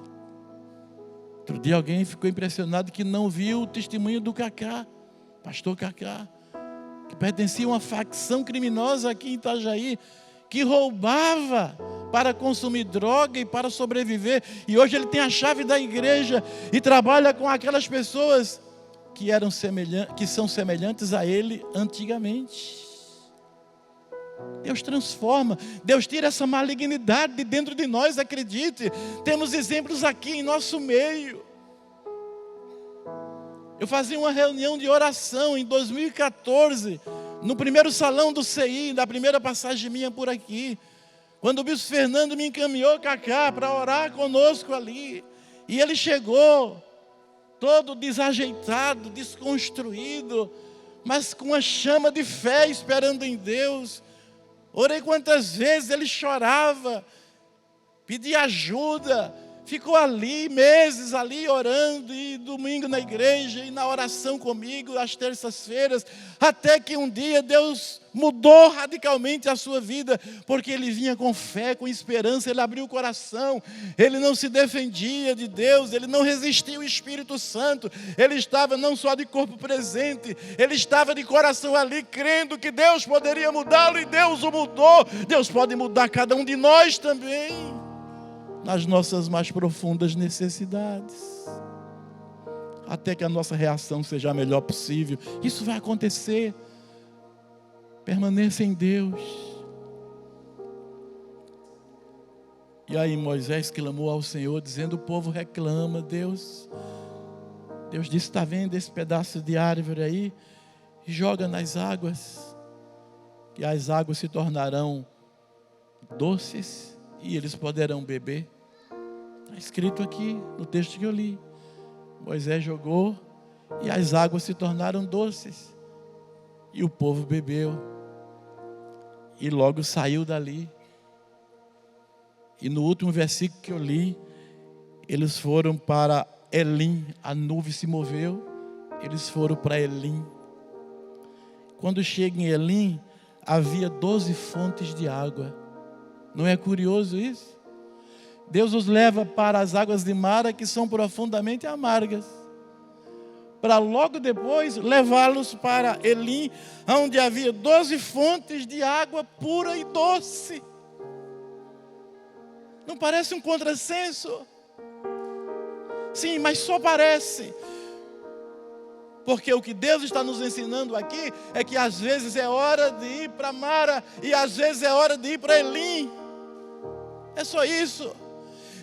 [SPEAKER 1] Outro dia alguém ficou impressionado que não viu o testemunho do Cacá, pastor Cacá, que pertencia a uma facção criminosa aqui em Itajaí, que roubava para consumir droga e para sobreviver. E hoje ele tem a chave da igreja e trabalha com aquelas pessoas que são semelhantes a ele antigamente. Deus transforma, Deus tira essa malignidade de dentro de nós, acredite. Temos exemplos aqui em nosso meio. Eu fazia uma reunião de oração em 2014, no primeiro salão do CI, da primeira passagem minha por aqui, quando o bispo Fernando me encaminhou Cacá para orar conosco ali. E ele chegou todo desajeitado, desconstruído, mas com uma chama de fé, esperando em Deus. Orei quantas vezes, ele chorava, pedia ajuda, ficou ali, meses ali orando, e domingo na igreja, e na oração comigo, às terças-feiras, até que um dia Deus mudou radicalmente a sua vida, porque ele vinha com fé, com esperança, ele abriu o coração, ele não se defendia de Deus, ele não resistia ao Espírito Santo, ele estava não só de corpo presente, ele estava de coração ali, crendo que Deus poderia mudá-lo, e Deus o mudou. Deus pode mudar cada um de nós também, nas nossas mais profundas necessidades, até que a nossa reação seja a melhor possível. Isso vai acontecer. Permaneça em Deus. E aí Moisés clamou ao Senhor, dizendo: o povo reclama, Deus disse: está vendo esse pedaço de árvore aí? E joga nas águas, que as águas se tornarão doces e eles poderão beber. Está escrito aqui no texto que eu li. Moisés jogou e as águas se tornaram doces e o povo bebeu e logo saiu dali. E no último versículo que eu li, eles foram para Elim, a nuvem se moveu, eles foram para Elim. Quando chegam em Elim, havia 12 fontes de água. Não é curioso isso? Deus os leva para as águas de Mara, que são profundamente amargas, para logo depois levá-los para Elim, onde havia 12 fontes de água pura e doce. Não parece um contrassenso? Sim, mas só parece. Porque o que Deus está nos ensinando aqui é que às vezes é hora de ir para Mara e às vezes é hora de ir para Elim. É só isso.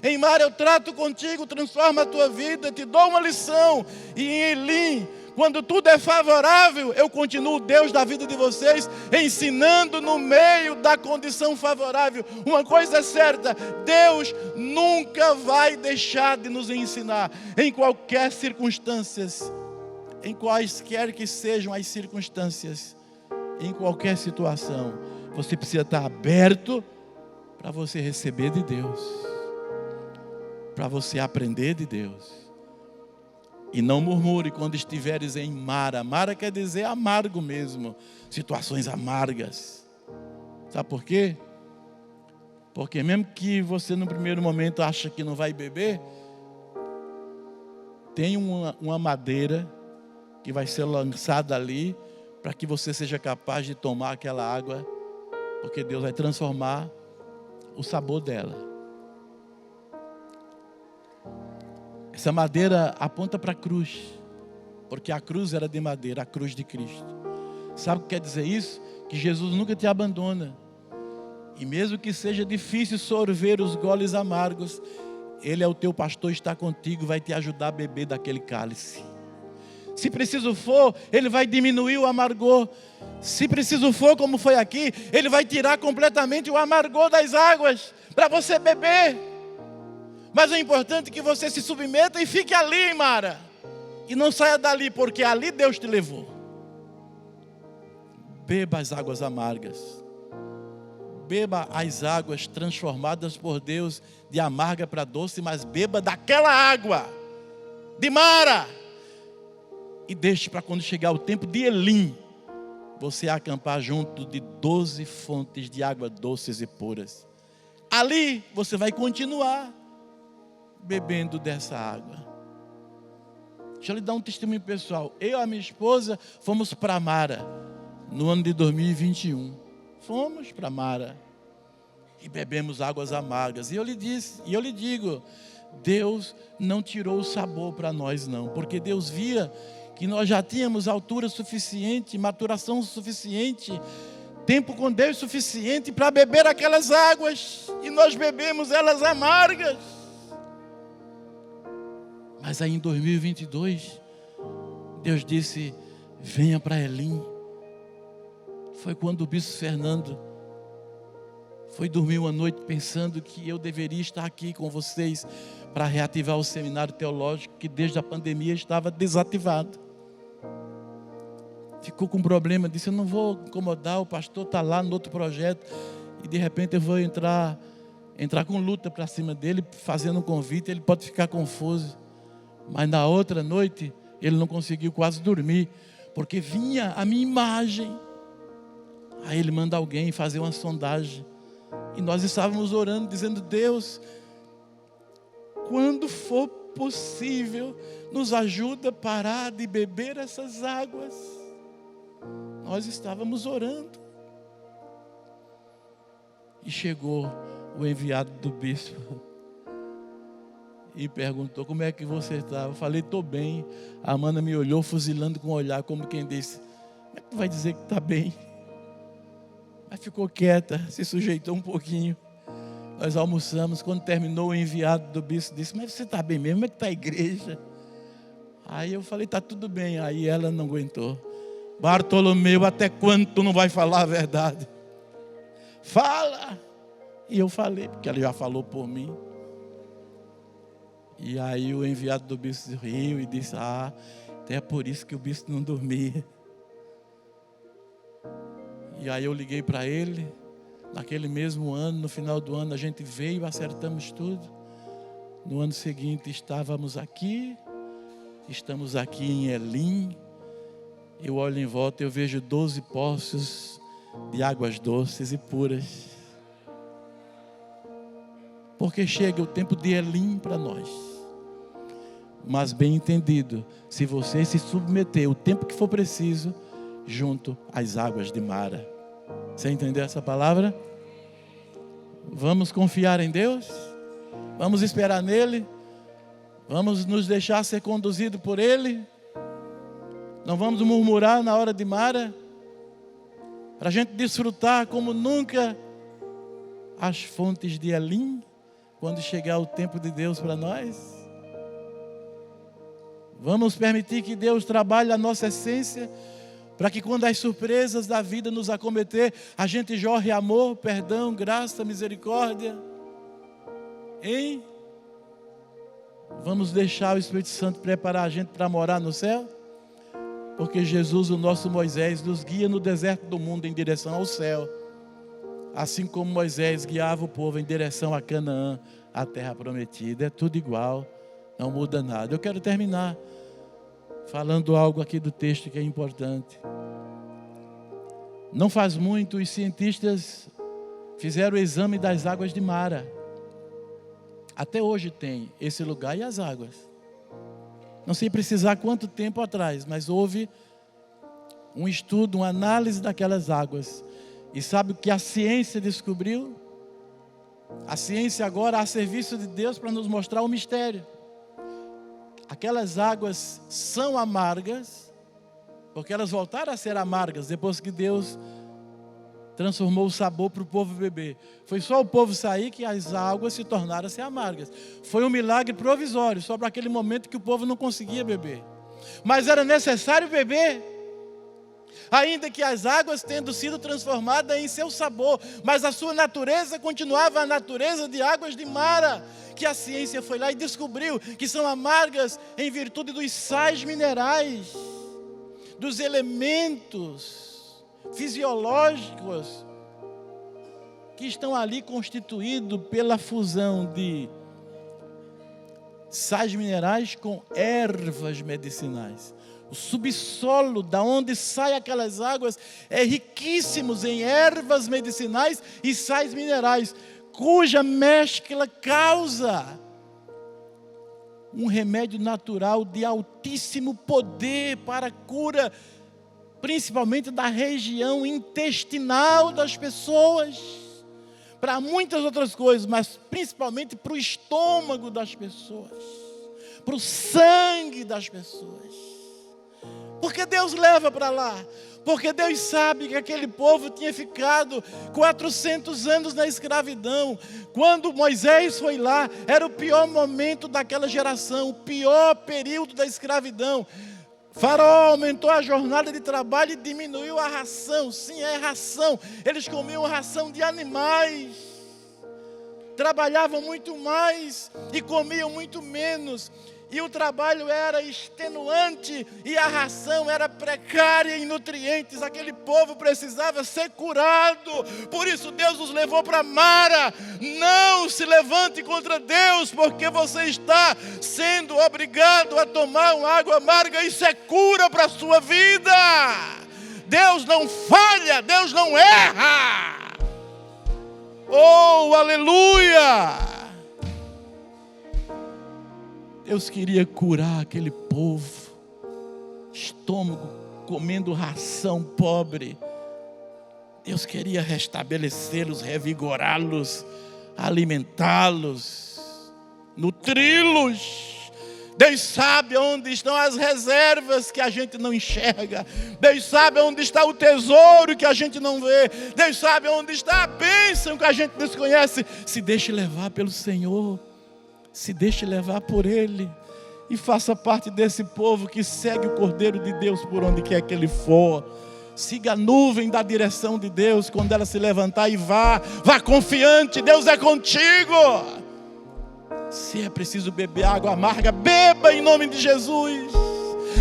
[SPEAKER 1] Em Mara eu trato contigo, transformo a tua vida, te dou uma lição. E em Elim, quando tudo é favorável, eu continuo Deus da vida de vocês, ensinando no meio da condição favorável. Uma coisa é certa, Deus nunca vai deixar de nos ensinar, em qualquer circunstâncias, em quaisquer que sejam as circunstâncias, em qualquer situação, você precisa estar aberto para você receber de Deus, para você aprender de Deus. E não murmure quando estiveres em Mara. Mara quer dizer amargo mesmo, situações amargas. Sabe por quê? Porque mesmo que você no primeiro momento acha que não vai beber, tem uma madeira que vai ser lançada ali para que você seja capaz de tomar aquela água, porque Deus vai transformar o sabor dela. Essa madeira aponta para a cruz, porque a cruz era de madeira, a cruz de Cristo. Sabe o que quer dizer isso? Que Jesus nunca te abandona. E mesmo que seja difícil sorver os goles amargos, Ele é o teu pastor, está contigo, vai te ajudar a beber daquele cálice. Se preciso for, Ele vai diminuir o amargor. Se preciso for, como foi aqui, Ele vai tirar completamente o amargor das águas, para você beber. Mas é importante que você se submeta e fique ali, Mara. E não saia dali, porque ali Deus te levou. Beba as águas amargas. Beba as águas transformadas por Deus de amarga para doce, mas beba daquela água de Mara. E deixe para quando chegar o tempo de Elim, você acampar junto de 12 fontes de água doces e puras. Ali você vai continuar bebendo dessa água. Deixa eu lhe dar um testemunho pessoal. Eu e a minha esposa fomos para Mara no ano de 2021. Fomos para Mara e bebemos águas amargas. E eu lhe disse, e eu lhe digo, Deus não tirou o sabor para nós não, porque Deus via que nós já tínhamos altura suficiente, maturação suficiente, tempo com Deus suficiente para beber aquelas águas, e nós bebemos elas amargas. Mas aí em 2022, Deus disse, venha para Elim. Foi quando o bispo Fernando foi dormir uma noite pensando que eu deveria estar aqui com vocês para reativar o seminário teológico que desde a pandemia estava desativado. Ficou com problema, disse, eu não vou incomodar, o pastor está lá no outro projeto, e de repente eu vou entrar com luta para cima dele, fazendo um convite, ele pode ficar confuso. Mas na outra noite, ele não conseguiu quase dormir, porque vinha a minha imagem. Aí ele manda alguém fazer uma sondagem, e nós estávamos orando, dizendo, Deus, quando for possível, nos ajuda a parar de beber essas águas. Nós estávamos orando. E chegou o enviado do bispo e perguntou, como é que você está? Eu falei, estou bem. A Amanda me olhou fuzilando com o olhar, como quem disse, como é que tu vai dizer que está bem? Mas ficou quieta, se sujeitou um pouquinho. Nós almoçamos, quando terminou o enviado do bispo disse, mas você está bem mesmo? Como é que está a igreja? Aí eu falei, está tudo bem. Aí ela não aguentou. Bartolomeu, até quando tu não vai falar a verdade? Fala! E eu falei, porque ela já falou por mim. E aí o enviado do bispo riu e disse, até por isso que o bispo não dormia. E aí eu liguei para ele, naquele mesmo ano, no final do ano a gente veio, acertamos tudo. No ano seguinte estamos aqui em Elim. Eu olho em volta e eu vejo 12 poços de águas doces e puras. Porque chega o tempo de Elim para nós. Mas bem entendido, se você se submeter o tempo que for preciso, junto às águas de Mara. Você entendeu essa palavra? Vamos confiar em Deus? Vamos esperar nele? Vamos nos deixar ser conduzido por Ele? Não vamos murmurar na hora de Mara? Para a gente desfrutar como nunca as fontes de Elim, quando chegar o tempo de Deus para nós? Vamos permitir que Deus trabalhe a nossa essência, para que quando as surpresas da vida nos acometer, a gente jorre amor, perdão, graça, misericórdia. Hein? Vamos deixar o Espírito Santo preparar a gente para morar no céu? Porque Jesus, o nosso Moisés, nos guia no deserto do mundo em direção ao céu. Assim como Moisés guiava o povo em direção a Canaã, a terra prometida. É tudo igual, não muda nada. Eu quero terminar falando algo aqui do texto que é importante. Não faz muito, os cientistas fizeram o exame das águas de Mara. Até hoje tem esse lugar e as águas. Não sei precisar quanto tempo atrás, mas houve um estudo, uma análise daquelas águas. E sabe o que a ciência descobriu? A ciência agora a serviço de Deus para nos mostrar o mistério. Aquelas águas são amargas, porque elas voltaram a ser amargas depois que Deus transformou o sabor para o povo beber. Foi só o povo sair que as águas se tornaram a ser amargas. Foi um milagre provisório, só para aquele momento que o povo não conseguia beber. Mas era necessário beber, ainda que as águas tendo sido transformadas em seu sabor, mas a sua natureza continuava a natureza de águas de Mara, que a ciência foi lá e descobriu que são amargas em virtude dos sais minerais, dos elementos fisiológicos que estão ali constituídos pela fusão de sais minerais com ervas medicinais. O subsolo da onde saem aquelas águas é riquíssimo em ervas medicinais e sais minerais, cuja mescla causa um remédio natural de altíssimo poder para a cura, principalmente da região intestinal das pessoas, para muitas outras coisas, mas principalmente para o estômago das pessoas, para o sangue das pessoas. Porque Deus leva para lá? Porque Deus sabe que aquele povo tinha ficado 400 anos na escravidão. Quando Moisés foi lá, era o pior momento daquela geração, o pior período da escravidão. Faraó aumentou a jornada de trabalho e diminuiu a ração. Sim, é ração. Eles comiam ração de animais. Trabalhavam muito mais e comiam muito menos. E o trabalho era extenuante e a ração era precária em nutrientes. Aquele povo precisava ser curado. Por isso Deus os levou para Mara. Não se levante contra Deus, porque você está sendo obrigado a tomar uma água amarga. Isso é cura para a sua vida. Deus não falha, Deus não erra. Oh, aleluia! Deus queria curar aquele povo, estômago comendo ração pobre. Deus queria restabelecê-los, revigorá-los, alimentá-los, nutri-los. Deus sabe onde estão as reservas que a gente não enxerga. Deus sabe onde está o tesouro que a gente não vê. Deus sabe onde está a bênção que a gente desconhece. Se deixe levar pelo Senhor. Se deixe levar por Ele e faça parte desse povo que segue o Cordeiro de Deus por onde quer que Ele for. Siga a nuvem da direção de Deus quando ela se levantar e vá confiante, Deus é contigo. Se é preciso beber água amarga, beba em nome de Jesus.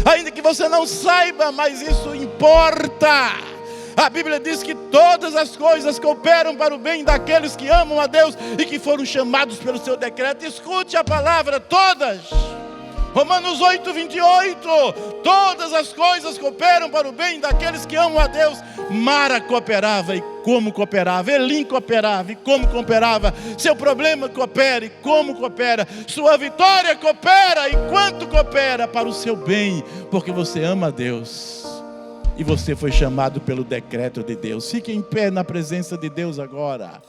[SPEAKER 1] Ainda que você não saiba, mas isso importa. A Bíblia diz que todas as coisas cooperam para o bem daqueles que amam a Deus e que foram chamados pelo seu decreto. Escute a palavra, todas. Romanos 8, 28. Todas as coisas cooperam para o bem daqueles que amam a Deus. Mara cooperava e como cooperava. Elim cooperava e como cooperava. Seu problema coopera e como coopera. Sua vitória coopera e quanto coopera para o seu bem. Porque você ama a Deus. E você foi chamado pelo decreto de Deus. Fique em pé na presença de Deus agora.